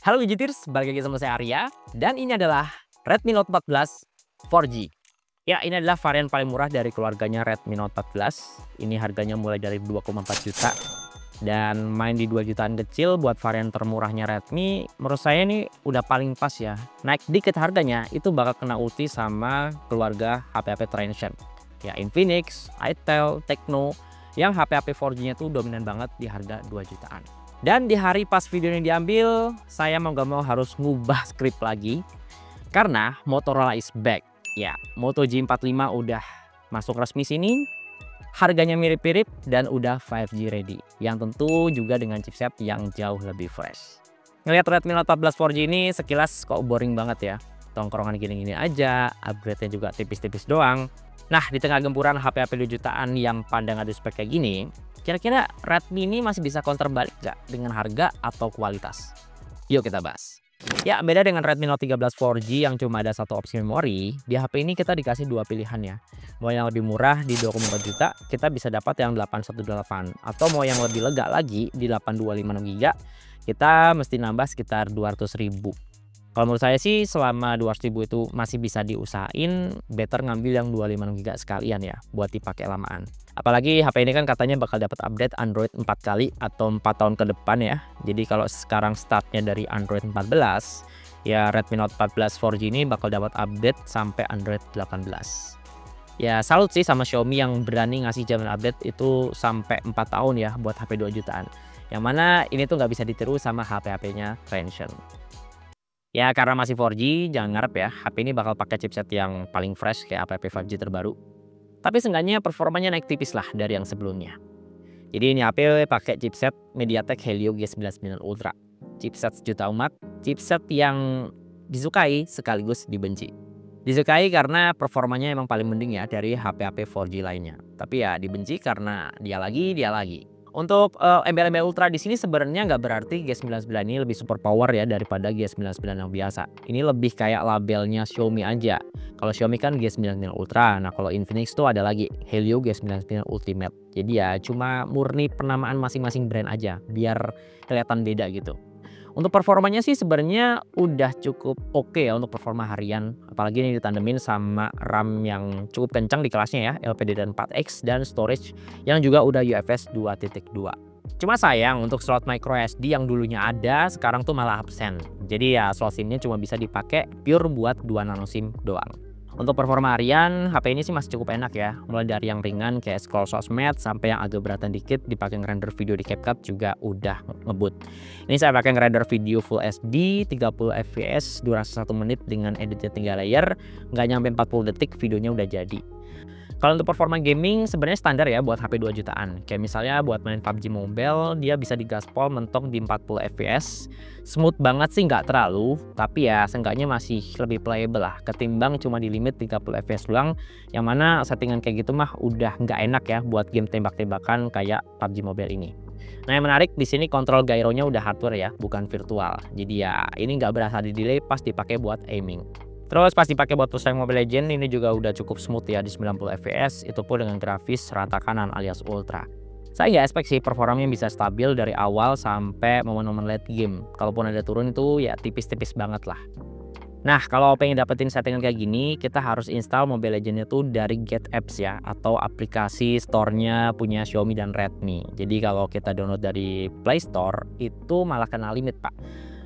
Halo Gadgeters, balik lagi sama saya Arya, dan ini adalah Redmi Note 14 4G. Ya, ini adalah varian paling murah dari keluarganya Redmi Note 14. Ini harganya mulai dari 2,4 juta. Dan main di 2 jutaan kecil buat varian termurahnya Redmi, menurut saya ini udah paling pas ya. Naik dikit harganya, itu bakal kena ulti sama keluarga HP-HP Transsion. Ya, Infinix, Itel, Tecno, yang HP-HP 4G-nya tuh dominan banget di harga 2 jutaan. Dan di hari pas video ini diambil, saya mau gak mau harus ngubah skrip lagi. Karena Motorola is back. Ya, Moto G45 udah masuk resmi sini. Harganya mirip-mirip dan udah 5G ready. Yang tentu juga dengan chipset yang jauh lebih fresh. Ngelihat Redmi Note 14 4G ini sekilas kok boring banget ya. Tongkrongan gini-gini aja, upgrade-nya juga tipis-tipis doang. Nah, di tengah gempuran HP-HP 2 jutaan yang pandang adu spek kayak gini, kira-kira Redmi ini masih bisa counter balik nggak dengan harga atau kualitas? Yuk kita bahas. Ya, beda dengan Redmi Note 13 4G yang cuma ada satu opsi memori, di HP ini kita dikasih dua pilihan ya. Mau yang lebih murah di 2,4 juta, kita bisa dapat yang 818. Atau mau yang lebih lega lagi di 8256 GB, kita mesti nambah sekitar 200.000. Kalau menurut saya sih selama 200.000 itu masih bisa diusahain, better ngambil yang 256 GB sekalian ya buat dipakai lamaan. Apalagi HP ini kan katanya bakal dapat update Android 4 kali atau 4 tahun ke depan ya. Jadi kalau sekarang startnya dari Android 14, ya Redmi Note 14 4G ini bakal dapat update sampai Android 18. Ya salut sih sama Xiaomi yang berani ngasih jaminan update itu sampai 4 tahun ya buat HP 2 jutaan. Yang mana ini tuh nggak bisa ditiru sama HP-HP-nya Transsion. Ya karena masih 4G, jangan ngarep ya, HP ini bakal pakai chipset yang paling fresh kayak HP 5G terbaru. Tapi seenggaknya performanya naik tipis lah dari yang sebelumnya. Jadi ini HP pakai chipset MediaTek Helio G99 Ultra. Chipset sejuta umat, chipset yang disukai sekaligus dibenci. Disukai karena performanya emang paling mending ya dari HP-HP 4G lainnya. Tapi ya dibenci karena dia lagi. Untuk embel-embel Ultra di sini sebenarnya nggak berarti G99 ini lebih super power ya daripada G99 yang biasa. Ini lebih kayak labelnya Xiaomi aja. Kalau Xiaomi kan G99 Ultra. Nah, kalau Infinix tuh ada lagi Helio G99 Ultimate. Jadi ya cuma murni penamaan masing-masing brand aja biar kelihatan beda gitu. Untuk performanya sih sebenarnya udah cukup oke ya untuk performa harian. Apalagi ini ditandemin sama RAM yang cukup kencang di kelasnya ya, LPDDR4X dan storage yang juga udah UFS 2.2. Cuma sayang untuk slot micro SD yang dulunya ada sekarang tuh malah absen. Jadi ya slot SIM-nya cuma bisa dipakai pure buat 2 nano SIM doang. Untuk performa harian, HP ini sih masih cukup enak ya. Mulai dari yang ringan kayak scroll sosmed sampai yang agak beratan dikit dipakai ngerender video di CapCut juga udah ngebut. Ini saya pakai ngerender video Full HD 30 fps durasi 1 menit dengan editnya 3 layer, nggak nyampe 40 detik videonya udah jadi. Kalau untuk performa gaming sebenarnya standar ya buat HP 2 jutaan. Kayak misalnya buat main PUBG Mobile dia bisa digaspol mentok di 40 fps. Smooth banget sih nggak terlalu, tapi ya seenggaknya masih lebih playable lah ketimbang cuma di limit 30 fps doang. Yang mana settingan kayak gitu mah udah nggak enak ya buat game tembak-tembakan kayak PUBG Mobile ini. Nah yang menarik di sini kontrol gyronya udah hardware ya, bukan virtual. Jadi ya ini nggak berasa di delay pas dipakai buat aiming. Terus pas dipakai buat push Mobile Legends ini juga udah cukup smooth ya di 90 fps, itu pun dengan grafis rata kanan alias ultra. Saya nggak expect sih performanya bisa stabil dari awal sampai momen-momen late game. Kalaupun ada turun itu ya tipis-tipis banget lah. Nah kalau pengen dapetin settingan kayak gini, kita harus install Mobile Legends itu dari Get Apps ya, atau aplikasi store-nya punya Xiaomi dan Redmi. Jadi kalau kita download dari Play Store itu malah kena limit pak.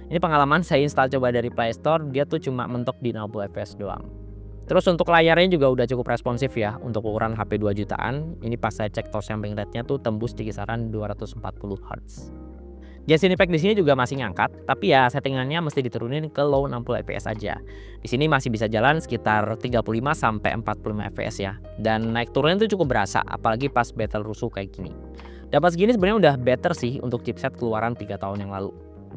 Ini pengalaman saya install coba dari Play Store, dia tuh cuma mentok di 60 fps doang. Terus untuk layarnya juga udah cukup responsif ya untuk ukuran HP 2 jutaan. Ini pas saya cek torch sampling rate-nya tuh tembus di kisaran 240 Hz. Genshin Impact di sini juga masih ngangkat, tapi ya settingannya mesti diturunin ke low 60 fps aja. Di sini masih bisa jalan sekitar 35 sampai 45 fps ya. Dan naik turunnya itu cukup berasa, apalagi pas battle rusuh kayak gini. Dapat segini sebenarnya udah better sih untuk chipset keluaran 3 tahun yang lalu.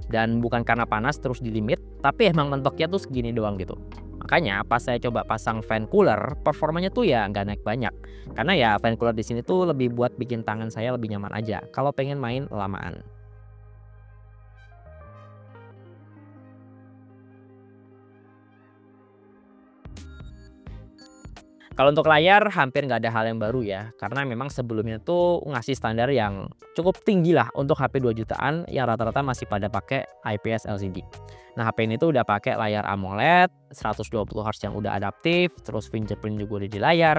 Dan bukan karena panas terus di limit, tapi emang mentoknya tuh segini doang gitu. Makanya pas saya coba pasang fan cooler, performanya tuh ya nggak naik banyak. Karena ya fan cooler di sini tuh lebih buat bikin tangan saya lebih nyaman aja kalau pengen main lamaan. Kalau untuk layar hampir nggak ada hal yang baru ya, karena memang sebelumnya tuh ngasih standar yang cukup tinggi lah untuk HP 2 jutaan yang rata-rata masih pada pakai IPS LCD. Nah, HP ini tuh udah pakai layar AMOLED 120 Hz yang udah adaptif, terus fingerprint juga udah di layar.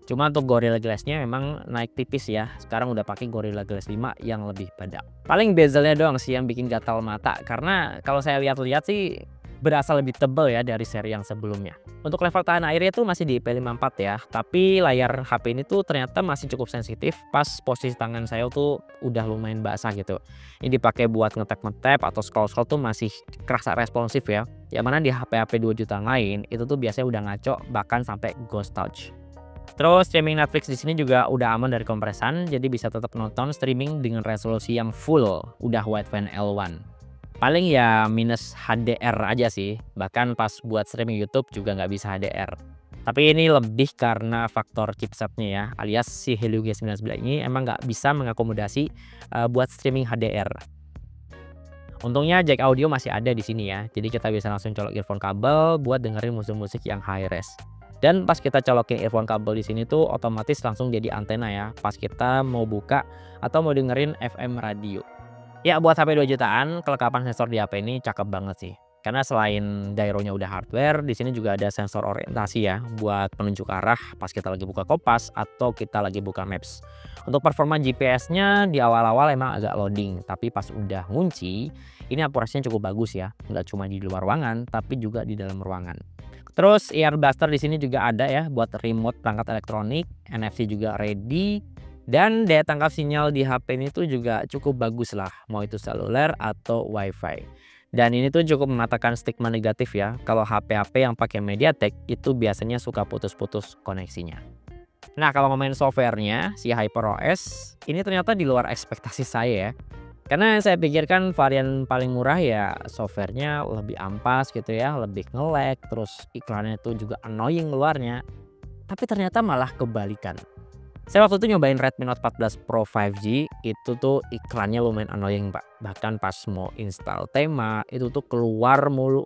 Cuma untuk Gorilla Glass-nya memang naik tipis ya. Sekarang udah pakai Gorilla Glass 5 yang lebih badak. Paling bezelnya doang sih yang bikin gatal mata, karena kalau saya lihat-lihat sih berasa lebih tebal ya dari seri yang sebelumnya. Untuk level tahan airnya tuh masih di IP54 ya, tapi layar HP ini tuh ternyata masih cukup sensitif pas posisi tangan saya tuh udah lumayan basah gitu. Ini dipakai buat ngetap-ngetap atau scroll-scroll tuh masih kerasa responsif ya. Yang mana di HP-HP 2 juta lain itu tuh biasanya udah ngaco bahkan sampai ghost touch. Terus streaming Netflix di sini juga udah aman dari kompresan, jadi bisa tetap nonton streaming dengan resolusi yang full, udah wideband L1. Paling ya minus HDR aja sih, bahkan pas buat streaming YouTube juga nggak bisa HDR. Tapi ini lebih karena faktor chipsetnya ya, alias si Helio G99 ini emang nggak bisa mengakomodasi buat streaming HDR. Untungnya jack audio masih ada di sini ya, jadi kita bisa langsung colok earphone kabel buat dengerin musik-musik yang high res. Dan pas kita colokin earphone kabel di sini tuh otomatis langsung jadi antena ya, pas kita mau buka atau mau dengerin FM radio. Ya buat HP 2 jutaan, kelengkapan sensor di HP ini cakep banget sih. Karena selain gyro-nya udah hardware, di sini juga ada sensor orientasi ya buat penunjuk arah pas kita lagi buka Kompas atau kita lagi buka Maps. Untuk performa GPS-nya di awal-awal emang agak loading, tapi pas udah ngunci, ini akurasinya cukup bagus ya. Nggak cuma di luar ruangan, tapi juga di dalam ruangan. Terus ear blaster di sini juga ada ya buat remote perangkat elektronik, NFC juga ready. Dan daya tangkap sinyal di HP ini tuh juga cukup bagus lah, mau itu seluler atau WiFi. Dan ini tuh cukup mematahkan stigma negatif ya, kalau HP-HP yang pakai MediaTek itu biasanya suka putus-putus koneksinya. Nah, kalau ngomongin softwarenya, si HyperOS ini ternyata di luar ekspektasi saya ya. Karena saya pikirkan varian paling murah ya softwarenya lebih ampas gitu ya, lebih nge-lag, terus iklannya tuh juga annoying luarnya. Tapi ternyata malah kebalikan. Saya waktu itu nyobain Redmi Note 14 Pro 5G, itu tuh iklannya lumayan annoying pak. Bahkan pas mau install tema, itu tuh keluar mulu.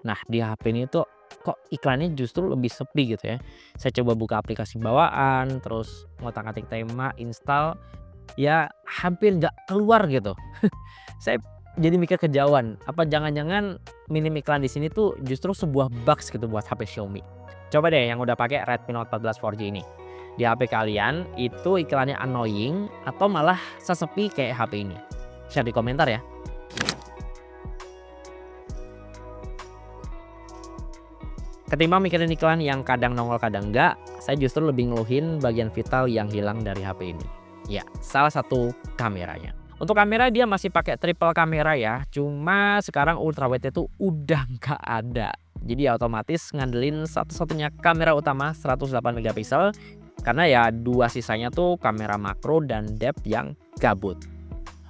Nah di HP ini tuh kok iklannya justru lebih sepi gitu ya. Saya coba buka aplikasi bawaan, terus ngotak-ngatik tema, install, ya hampir nggak keluar gitu. Saya jadi mikir kejauhan, apa jangan-jangan minim iklan di sini tuh justru sebuah bugs gitu buat HP Xiaomi. Coba deh yang udah pakai Redmi Note 14 4G ini. Di HP kalian itu iklannya annoying atau malah sesepi kayak HP ini? Share di komentar ya. Ketimbang mikirin iklan yang kadang nongol kadang enggak, saya justru lebih ngeluhin bagian vital yang hilang dari HP ini. Ya, salah satu kameranya. Untuk kamera dia masih pakai triple kamera ya, cuma sekarang ultrawide itu udah nggak ada. Jadi otomatis ngandelin satu-satunya kamera utama 108 megapiksel. Karena ya dua sisanya tuh kamera makro dan depth yang gabut.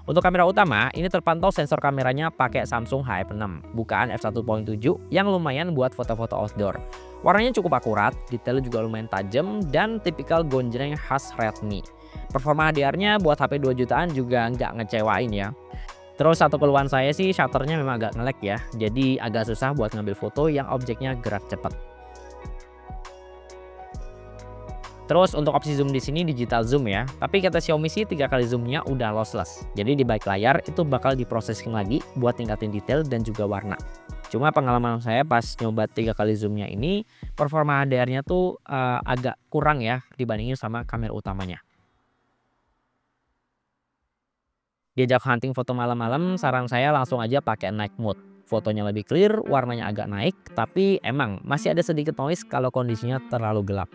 Untuk kamera utama ini terpantau sensor kameranya pakai Samsung HF6 bukaan f1.7 yang lumayan buat foto-foto outdoor. Warnanya cukup akurat, detailnya juga lumayan tajam dan tipikal gonjreng khas Redmi. Performa HDR-nya buat HP 2 jutaan juga nggak ngecewain ya. Terus satu keluhan saya sih shutternya memang agak nge-lag ya, jadi agak susah buat ngambil foto yang objeknya gerak cepat. Terus untuk opsi zoom di sini digital zoom ya, tapi kata Xiaomi sih 3 kali zoomnya udah lossless. Jadi di balik layar itu bakal diprosesing lagi buat tingkatin detail dan juga warna. Cuma pengalaman saya pas nyoba 3 kali zoomnya ini, performa HDR-nya tuh agak kurang ya dibandingin sama kamera utamanya. Diajak hunting foto malam-malam, saran saya langsung aja pakai night mode. Fotonya lebih clear, warnanya agak naik, tapi emang masih ada sedikit noise kalau kondisinya terlalu gelap.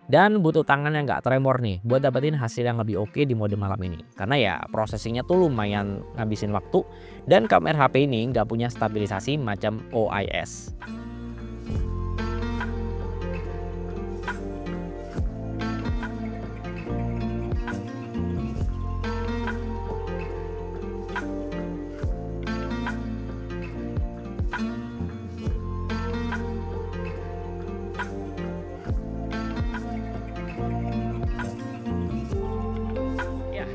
Dan butuh tangan yang nggak tremor nih buat dapetin hasil yang lebih oke di mode malam ini. Karena ya processingnya tuh lumayan ngabisin waktu dan kamera HP ini nggak punya stabilisasi macam OIS.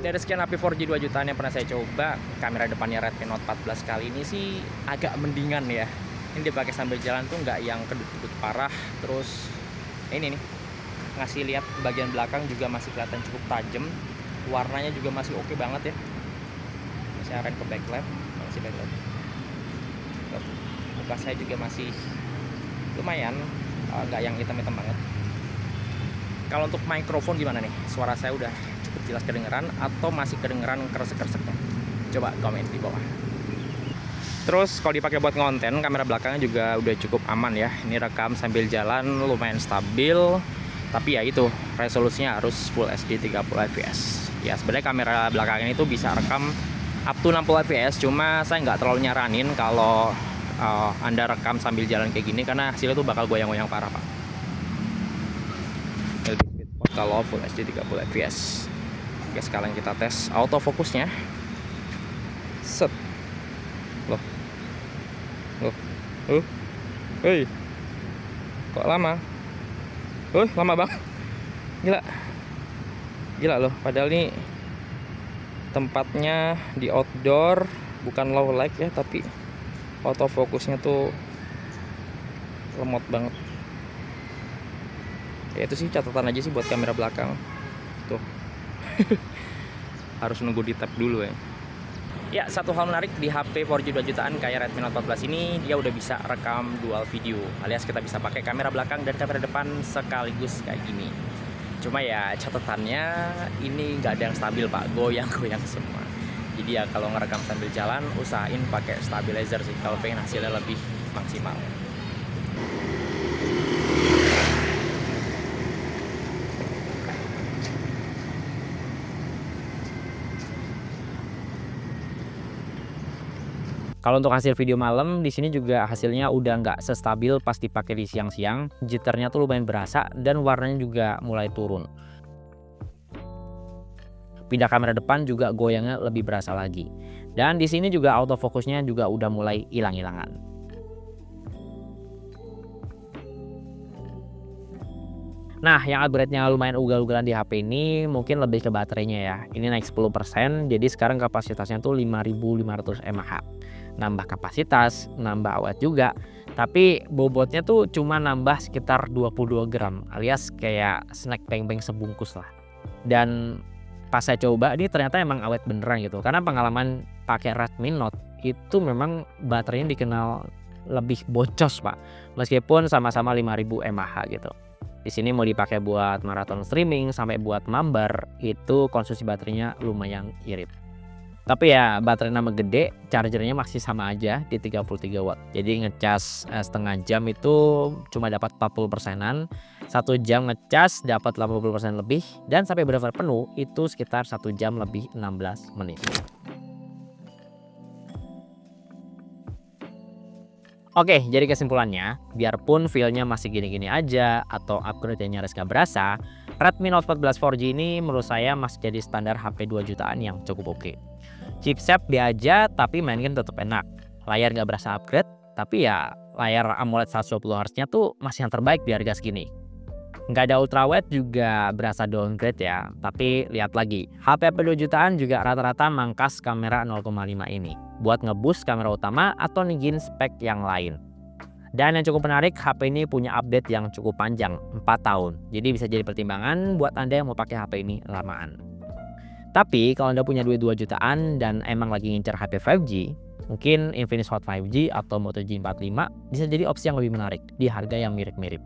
Dari sekian HP 4G 2 jutaan yang pernah saya coba, kamera depannya Redmi Note 14 kali ini sih agak mendingan ya. Ini dipakai sambil jalan tuh nggak yang kedut-kedut parah. Terus ini nih, ngasih lihat bagian belakang juga masih kelihatan cukup tajam. Warnanya juga masih oke banget ya. Masih arahin ke backlight, masih backlight. Muka saya juga masih lumayan, nggak yang hitam-hitam banget. Kalau untuk mikrofon gimana nih? Suara saya udah cukup jelas kedengeran atau masih kedengeran kresek-kreseknya? Coba komen di bawah. Terus kalau dipakai buat konten, kamera belakangnya juga udah cukup aman ya. Ini rekam sambil jalan lumayan stabil. Tapi ya itu, resolusinya harus Full HD 30 fps. Ya sebenarnya kamera belakang ini tuh bisa rekam up to 60 fps. Cuma saya nggak terlalu nyaranin kalau Anda rekam sambil jalan kayak gini, karena hasilnya tuh bakal goyang-goyang parah pak. Lebih sweet spot kalau Full HD 30 fps. Oke, sekarang kita tes autofokusnya. Set. Loh. Hei, kok lama? Lama banget. Gila loh. Padahal ini tempatnya di outdoor, bukan low light ya, tapi autofokusnya tuh lemot banget. Ya itu sih catatan aja sih buat kamera belakang. Tuh. Harus nunggu di tap dulu ya. Ya, satu hal menarik di HP 4G 2 jutaan kayak Redmi Note 14 ini, dia udah bisa rekam dual video, alias kita bisa pakai kamera belakang dan kamera depan sekaligus kayak gini. Cuma ya catatannya ini nggak ada yang stabil pak, goyang-goyang semua. Jadi ya kalau ngerekam sambil jalan, usahain pakai stabilizer sih kalau pengen hasilnya lebih maksimal. Kalau untuk hasil video malam di sini juga hasilnya udah nggak sestabil pas dipakai di siang-siang. Jitternya tuh lumayan berasa dan warnanya juga mulai turun. Pindah kamera depan juga goyangnya lebih berasa lagi. Dan di sini juga autofokusnya juga udah mulai hilang-hilangan. Nah, yang upgrade-nya lumayan ugal-ugalan di HP ini mungkin lebih ke baterainya ya. Ini naik 10%, jadi sekarang kapasitasnya tuh 5500 mAh. Nambah kapasitas, nambah awet juga, tapi bobotnya tuh cuma nambah sekitar 22 gram, alias kayak snack beng-beng sebungkus lah. Dan pas saya coba, ini ternyata emang awet beneran gitu, karena pengalaman pakai Redmi Note itu memang baterainya dikenal lebih boncos pak, meskipun sama-sama 5000 mAh gitu. Di sini mau dipakai buat maraton streaming sampai buat mambar, itu konsumsi baterainya lumayan irit. Tapi ya baterai nama gede, chargernya masih sama aja di 33 watt. Jadi ngecas setengah jam itu cuma dapat 40%-an. 1 jam ngecas dapat 80% lebih. Dan sampai benar-benar penuh itu sekitar 1 jam lebih 16 menit. Oke, jadi kesimpulannya, biarpun feel-nya masih gini-gini aja atau upgrade-nya nyaris gak berasa, Redmi Note 14 4G ini menurut saya masih jadi standar HP 2 jutaan yang cukup oke. Chipset B aja tapi main game tetap enak. Layar gak berasa upgrade, tapi ya layar AMOLED 120Hz-nya tuh masih yang terbaik di harga segini. Nggak ada ultrawide juga berasa downgrade ya, tapi lihat lagi, HP 2 jutaan juga rata-rata mangkas kamera 0,5 ini buat ngeboost kamera utama atau ninggiin spek yang lain. Dan yang cukup menarik, HP ini punya update yang cukup panjang, 4 tahun. Jadi bisa jadi pertimbangan buat Anda yang mau pakai HP ini lamaan. Tapi kalau Anda punya duit 2 jutaan dan emang lagi ngincer HP 5G, mungkin Infinix Hot 5G atau Moto G45 bisa jadi opsi yang lebih menarik di harga yang mirip-mirip.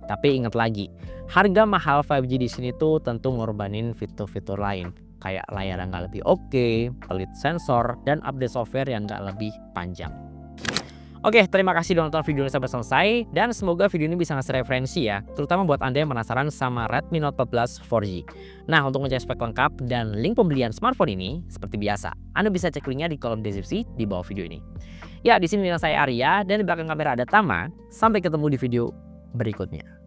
Tapi ingat lagi, harga mahal 5G di sini tuh tentu ngorbanin fitur-fitur lain, kayak layar yang nggak lebih oke, pelit sensor, dan update software yang nggak lebih panjang. Oke, terima kasih udah nonton video ini sampai selesai, dan semoga video ini bisa ngasih referensi ya, terutama buat Anda yang penasaran sama Redmi Note 14 4G. Nah, untuk ngecek spek lengkap dan link pembelian smartphone ini, seperti biasa, Anda bisa cek linknya di kolom deskripsi di bawah video ini. Ya, di sini saya Arya, dan di belakang kamera ada Tama. Sampai ketemu di video berikutnya.